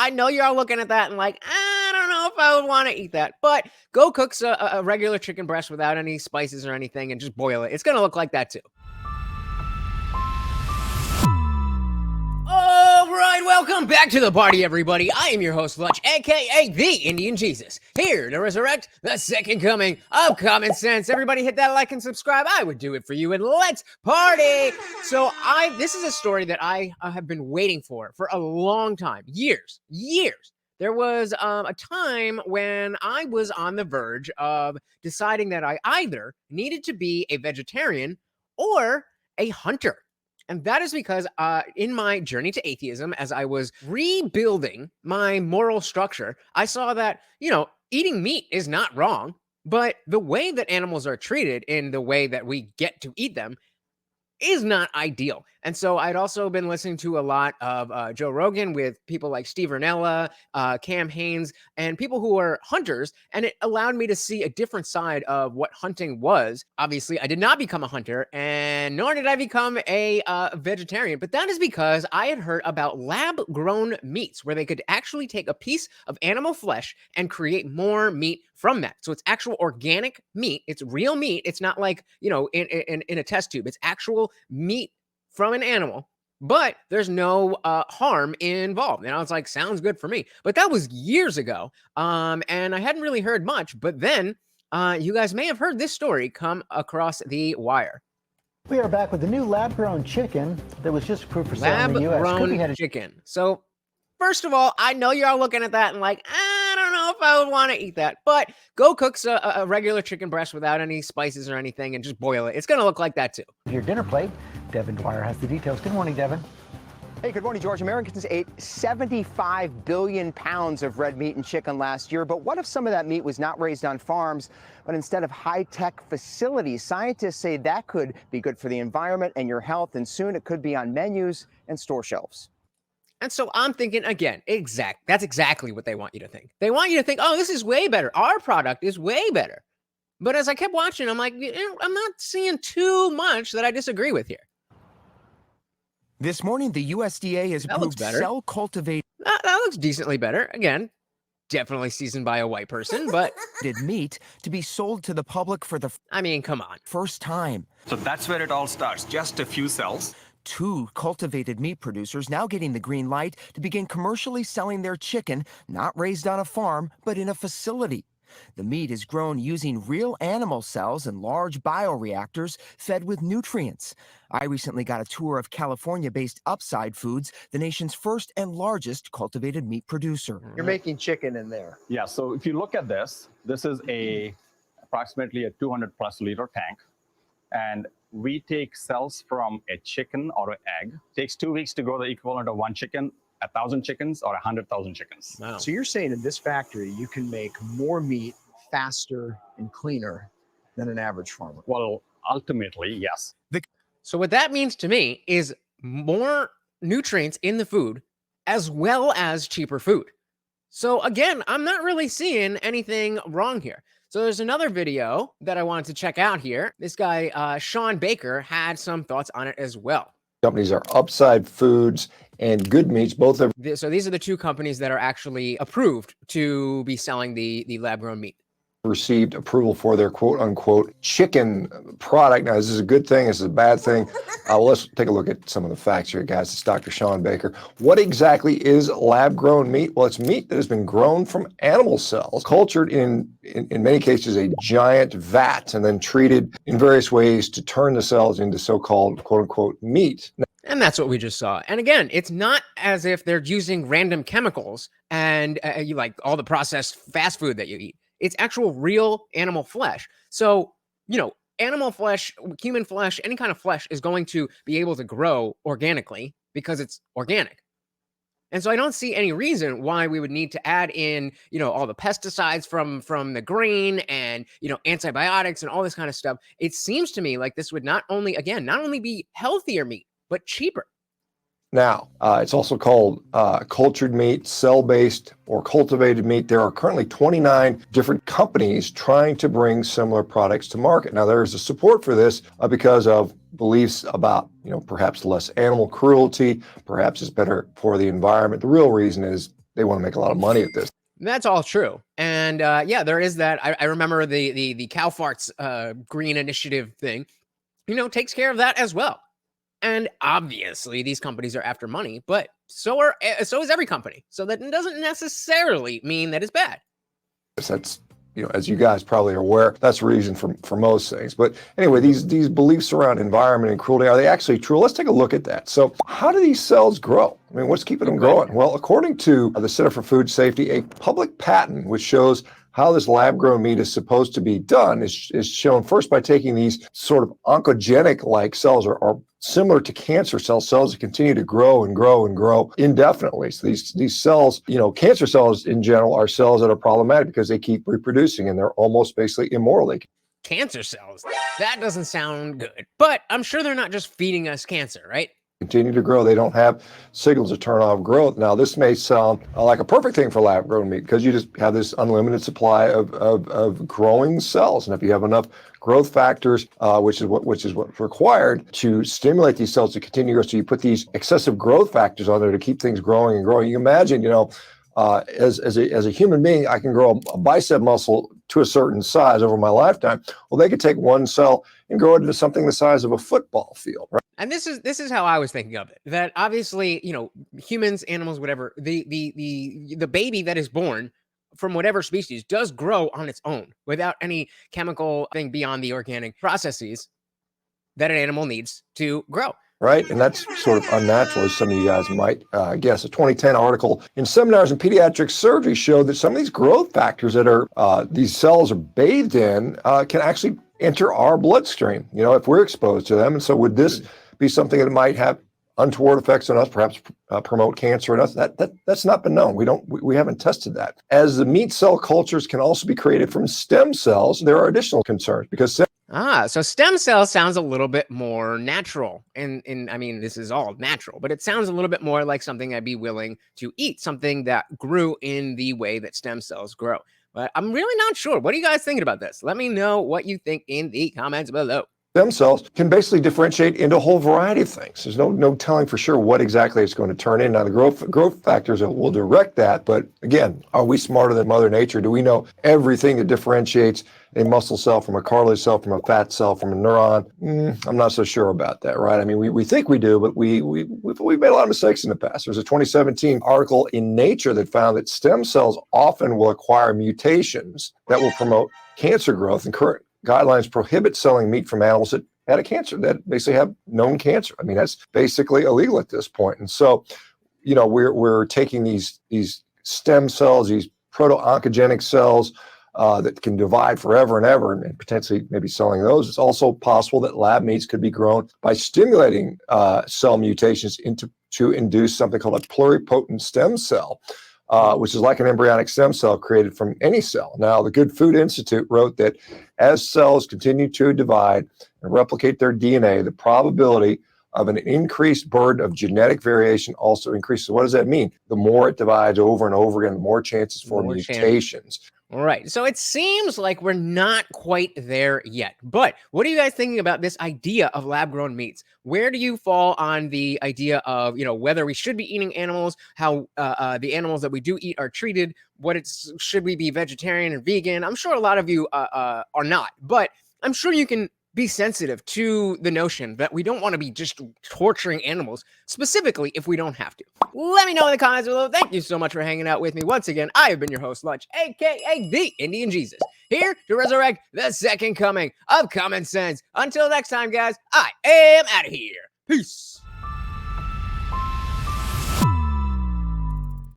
I know you're all looking at that and like, I don't know if I would want to eat that. But go cook a regular chicken breast without any spices or anything and just boil it. It's going to look like that too. All right, welcome back to the party, everybody. I am your host, Lunch, aka the Indian Jesus, here to resurrect the second coming of common sense. Everybody hit that like and subscribe. I would do it for you, and let's party. So this is a story that I have been waiting for a long time, years. There was a time when I was on the verge of deciding that I either needed to be a vegetarian or a hunter. And that is because in my journey to atheism, as I was rebuilding my moral structure, I saw that, eating meat is not wrong, but the way that animals are treated in the way that we get to eat them is not ideal. And so I'd also been listening to a lot of Joe Rogan with people like Steve Rinella, Cam Haines, and people who are hunters. And it allowed me to see a different side of what hunting was. Obviously, I did not become a hunter, and nor did I become a vegetarian. But that is because I had heard about lab-grown meats, where they could actually take a piece of animal flesh and create more meat from that. So it's actual organic meat. It's real meat. It's not like, in a test tube. It's actual meat from an animal, but there's no harm involved. And I was like, sounds good for me. But that was years ago. And I hadn't really heard much. But then you guys may have heard this story come across the wire. We are back with the new lab-grown chicken that was just approved for sale in the U.S. Lab-grown chicken. So first of all, I know you're all looking at that and like, I don't know if I would want to eat that. But go cook a regular chicken breast without any spices or anything and just boil it. It's going to look like that too. Your dinner plate. Devin Dwyer has the details. Good morning, Devin. Hey, good morning, George. Americans ate 75 billion pounds of red meat and chicken last year. But what if some of that meat was not raised on farms, but instead of high-tech facilities? Scientists say that could be good for the environment and your health, and soon it could be on menus and store shelves. And so I'm thinking, again, that's exactly what they want you to think. They want you to think, oh, this is way better. Our product is way better. But as I kept watching, I'm like, I'm not seeing too much that I disagree with here. This morning, the USDA has approved cell-cultivated that looks decently better. Again, definitely seasoned by a white person, but meat to be sold to the public for the come on. first time. So that's where it all starts, just a few cells. 2 cultivated meat producers now getting the green light to begin commercially selling their chicken, not raised on a farm, but in a facility. The meat is grown using real animal cells and large bioreactors fed with nutrients. I recently got a tour of California-based Upside Foods, the nation's first and largest cultivated meat producer. You're making chicken in there. Yeah, so if you look at this is approximately a 200+ liter tank. And we take cells from a chicken or an egg. It takes 2 weeks to grow the equivalent of one chicken, 1,000 chickens or 100,000 chickens. Wow. So you're saying in this factory, you can make more meat faster and cleaner than an average farmer? Well, ultimately, yes. So what that means to me is more nutrients in the food as well as cheaper food. So again, I'm not really seeing anything wrong here. So there's another video that I wanted to check out here. This guy, Sean Baker, had some thoughts on it as well. Companies are Upside Foods and Good Meats, both of. So these are the two companies that are actually approved to be selling the lab-grown meat. Received approval for their quote-unquote chicken product. Now, this is a good thing. This is a bad thing. Well, let's take a look at some of the facts here, guys. It's Dr. Sean Baker. What exactly is lab-grown meat? Well, it's meat that has been grown from animal cells, cultured in many cases a giant vat, and then treated in various ways to turn the cells into so-called quote-unquote meat. And that's what we just saw. And again, it's not as if they're using random chemicals and you like all the processed fast food that you eat. It's actual real animal flesh. So, animal flesh, human flesh, any kind of flesh is going to be able to grow organically because it's organic. And so I don't see any reason why we would need to add in, all the pesticides from the grain and, antibiotics and all this kind of stuff. It seems to me like this would not only be healthier meat, but cheaper. Now, it's also called cultured meat, cell-based, or cultivated meat. There are currently 29 different companies trying to bring similar products to market. Now, there is a support for this because of beliefs about, perhaps less animal cruelty, perhaps it's better for the environment. The real reason is they want to make a lot of money at this. That's all true. And yeah, there is that. I remember the cow farts green initiative thing, takes care of that as well. And obviously these companies are after money, but so is every company. So that doesn't necessarily mean that it's bad. That's, as you guys probably are aware, that's the reason for most things. But anyway, these beliefs around environment and cruelty, are they actually true? Let's take a look at that. So how do these cells grow? I mean, what's keeping them growing? Well, according to the Center for Food Safety, a public patent which shows how this lab-grown meat is supposed to be done is shown first by taking these sort of oncogenic-like cells, or similar to cancer cells that continue to grow and grow and grow indefinitely. So these cells, cancer cells in general are cells that are problematic because they keep reproducing and they're almost basically immortal. Cancer cells? That doesn't sound good. But I'm sure they're not just feeding us cancer, right? Continue to grow. They don't have signals to turn off growth. Now, this may sound like a perfect thing for lab-grown meat because you just have this unlimited supply of growing cells, and if you have enough growth factors, which is what's required to stimulate these cells to continue to grow, so you put these excessive growth factors on there to keep things growing and growing. You imagine, as a human being, I can grow a bicep muscle to a certain size over my lifetime. Well, they could take one cell and grow it into something the size of a football field, right? And this is how I was thinking of it. That obviously, humans, animals, whatever, the baby that is born from whatever species does grow on its own without any chemical thing beyond the organic processes that an animal needs to grow. Right? And that's sort of unnatural, as some of you guys might guess. A 2010 article in Seminars in Pediatric Surgery showed that some of these growth factors that are these cells are bathed in can actually enter our bloodstream, if we're exposed to them. And so would this be something that might have untoward effects on us, perhaps promote cancer in us? That's not been known. We haven't tested that. As the meat cell cultures can also be created from stem cells, there are additional concerns because so stem cells sounds a little bit more natural. And I mean, this is all natural, but it sounds a little bit more like something I'd be willing to eat, something that grew in the way that stem cells grow. But I'm really not sure. What are you guys thinking about this? Let me know what you think in the comments below. Stem cells can basically differentiate into a whole variety of things. There's no telling for sure what exactly it's going to turn in. Now, the growth factors will direct that. But again, are we smarter than Mother Nature? Do we know everything that differentiates a muscle cell from a cartilage cell, from a fat cell, from a neuron? I'm not so sure about that, right? I mean, we think we do, but we've made a lot of mistakes in the past. There's a 2017 article in Nature that found that stem cells often will acquire mutations that will promote cancer growth, and current guidelines prohibit selling meat from animals that had a cancer, that basically have known cancer. I mean, that's basically illegal at this point. And so, we're taking these stem cells, these proto-oncogenic cells that can divide forever and ever, and potentially maybe selling those. It's also possible that lab meats could be grown by stimulating cell mutations to induce something called a pluripotent stem cell, which is like an embryonic stem cell created from any cell. Now, the Good Food Institute wrote that as cells continue to divide and replicate their DNA, the probability of an increased burden of genetic variation also increases. What does that mean? The more it divides over and over again, the more chances for mutations. All right. So it seems like we're not quite there yet. But what are you guys thinking about this idea of lab-grown meats? Where do you fall on the idea of, whether we should be eating animals, how the animals that we do eat are treated, should we be vegetarian or vegan? I'm sure a lot of you are not, but I'm sure you can be sensitive to the notion that we don't want to be just torturing animals, specifically if we don't have to. Let me know in the comments below. Thank you so much for hanging out with me. Once again, I have been your host, Lunch, aka the Indian Jesus, here to resurrect the second coming of common sense. Until next time, guys, I am out of here. Peace.